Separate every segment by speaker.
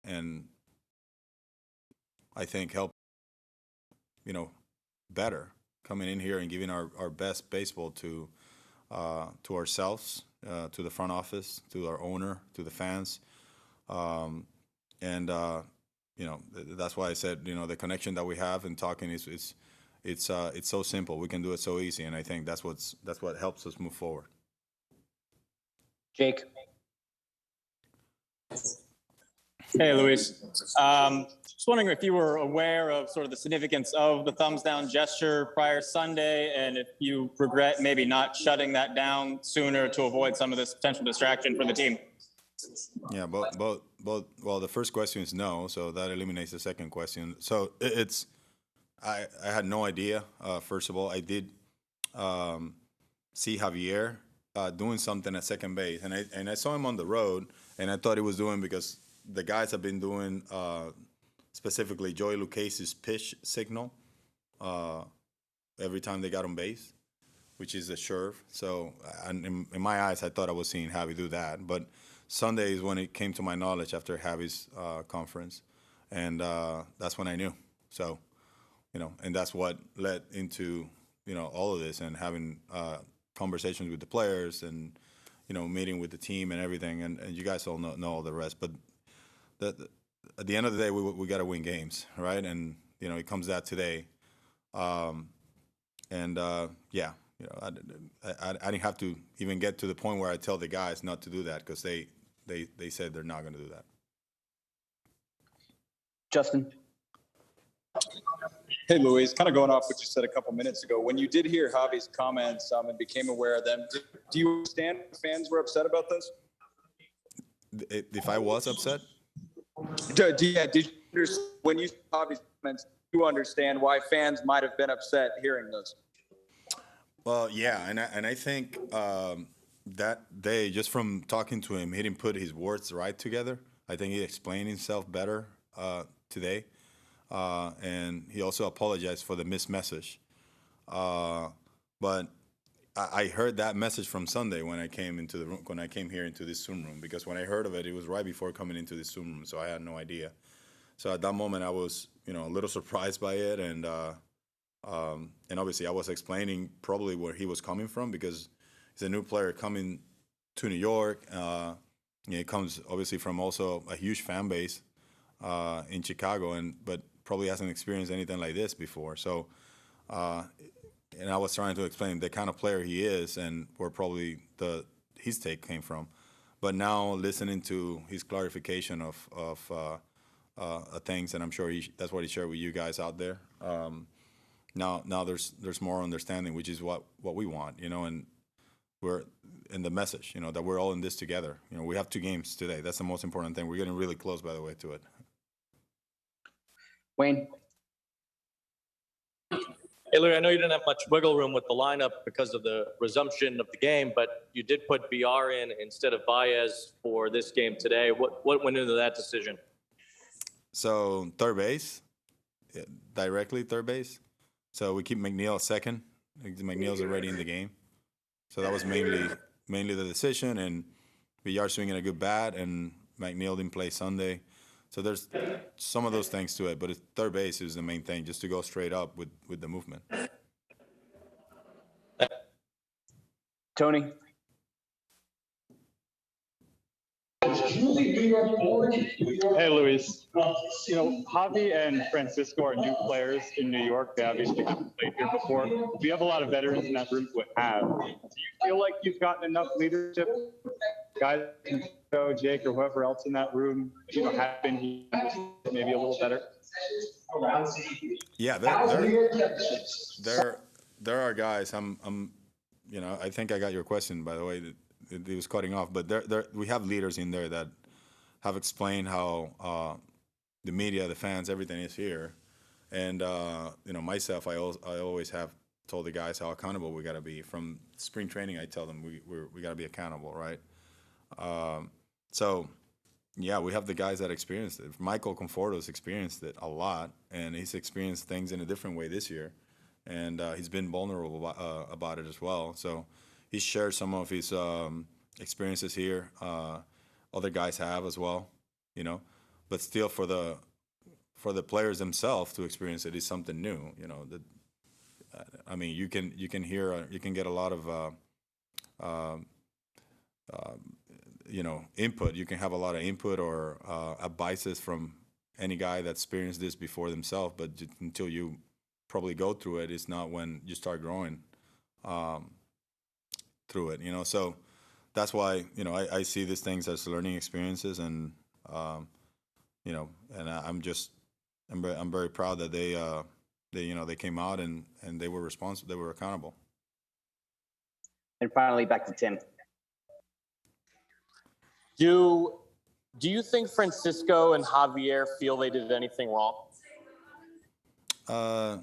Speaker 1: and I think help, better coming in here and giving our best baseball to ourselves, to the front office, to our owner, to the fans, and that's why I said the connection that we have in talking is it's so simple. We can do it so easy, and I think that's what helps us move forward.
Speaker 2: Jake.
Speaker 3: Hey, Luis. Just wondering if you were aware of sort of the significance of the thumbs down gesture prior Sunday, and if you regret maybe not shutting that down sooner to avoid some of this potential distraction for the team.
Speaker 1: Yeah, both. Well, the first question is no, so that eliminates the second question. So I had no idea. First of all, I did see Javier doing something at second base, and I saw him on the road, and I thought he was doing because the guys have been doing specifically Joey Lucchese's pitch signal every time they got on base, which is a swerve. So in my eyes, I thought I was seeing Javi do that. But Sunday is when it came to my knowledge after Javi's conference, and that's when I knew. So, and that's what led into all of this and having conversations with the players and meeting with the team and everything. And you guys all know all the rest, but. At the end of the day, we got to win games, right? And it comes that today, and yeah, I didn't have to even get to the point where I tell the guys not to do that because they said they're not going to do that.
Speaker 2: Justin.
Speaker 4: Hey, Luis, kind of going off what you said a couple minutes ago. When you did hear Javi's comments and became aware of them, do you understand if fans were upset about this?
Speaker 1: If I was upset?
Speaker 4: Did you when you saw Javi's comments, do you understand why fans might have been upset hearing this?
Speaker 1: Well, yeah, and I think that day, just from talking to him, he didn't put his words right together. I think he explained himself better today, and he also apologized for the missed message. But I heard that message from Sunday when I came into the room, when I came here into this Zoom room, because when I heard of it, it was right before coming into this Zoom room, so I had no idea. So at that moment, I was, a little surprised by it, and obviously I was explaining probably where he was coming from because he's a new player coming to New York. He comes obviously from also a huge fan base in Chicago, but probably hasn't experienced anything like this before. So. And I was trying to explain the kind of player he is and where probably his take came from. But now listening to his clarification of things, and I'm sure that's what he shared with you guys out there. Now there's more understanding, which is what we want, and we're in the message, that we're all in this together. We have 2 games today. That's the most important thing. We're getting really close, by the way, to it.
Speaker 2: Wayne.
Speaker 5: Hey, Larry, I know you didn't have much wiggle room with the lineup because of the resumption of the game, but you did put BR in instead of Baez for this game today. What went into that decision?
Speaker 1: So third base, directly third base. So we keep McNeil second. McNeil's already in the game. So that was mainly the decision, and BR swinging a good bat, and McNeil didn't play Sunday. So there's some of those things to it, but third base is the main thing, just to go straight up with the movement.
Speaker 2: Tony.
Speaker 6: Hey, Luis. Javi and Francisco are new players in New York. They obviously haven't played here before. We have a lot of veterans in that room who have. Do you feel like you've gotten enough leadership? Guys, Jake, or whoever else in that room, have been here maybe a little better?
Speaker 1: Yeah, there are guys. I think I got your question, by the way. It was cutting off, but we have leaders in there that have explained how the media, the fans, everything is here, and myself, I always have told the guys how accountable we got to be. From spring training, I tell them we got to be accountable, right? So yeah, we have the guys that experienced it. Michael Conforto's experienced it a lot, and he's experienced things in a different way this year, and he's been vulnerable about it as well. So he shared some of his experiences here. Other guys have as well, but still for the players themselves to experience it is something new. You know, I mean, you can hear, you can get a lot of you know, input. You can have a lot of input or advices from any guy that's experienced this before themselves, but until you probably go through it, it's not when you start growing through it, you know. So that's why, you know, I see these things as learning experiences, and you know, and I'm very proud that they you know, they came out and they were responsible, they were accountable.
Speaker 2: And finally, back to Tim.
Speaker 5: Do you think Francisco and Javier feel they did anything wrong?
Speaker 1: I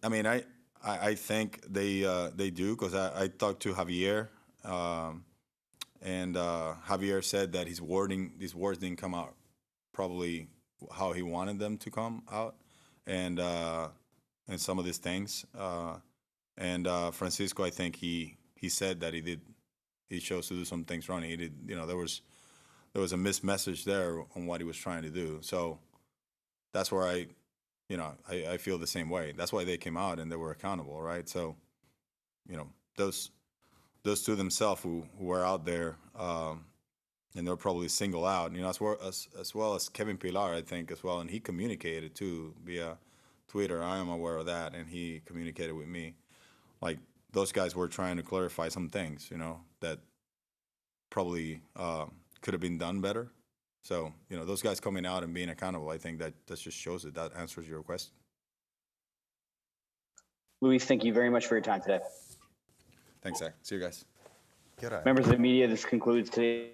Speaker 1: mean, I think they do, because I talked to Javier, and Javier said that these words didn't come out probably how he wanted them to come out, and some of these things, and Francisco, I think he said that he chose to do some things wrong. He did, you know, there was a missed message there on what he was trying to do. So that's where you know, I feel the same way. That's why they came out and they were accountable, right? So, you know, those two themselves who were out there, and they're probably single out, you know, as well as Kevin Pilar, I think, as well, and he communicated too via Twitter. I am aware of that, and he communicated with me. Like, those guys were trying to clarify some things, you know, that probably could have been done better. So, you know, those guys coming out and being accountable, I think that just shows it. That answers your question.
Speaker 2: Luis, thank you very much for your time today.
Speaker 1: Thanks, Zach. See you guys.
Speaker 2: Members of the media, this concludes today.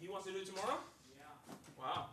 Speaker 7: He wants to do it tomorrow? Yeah. Wow.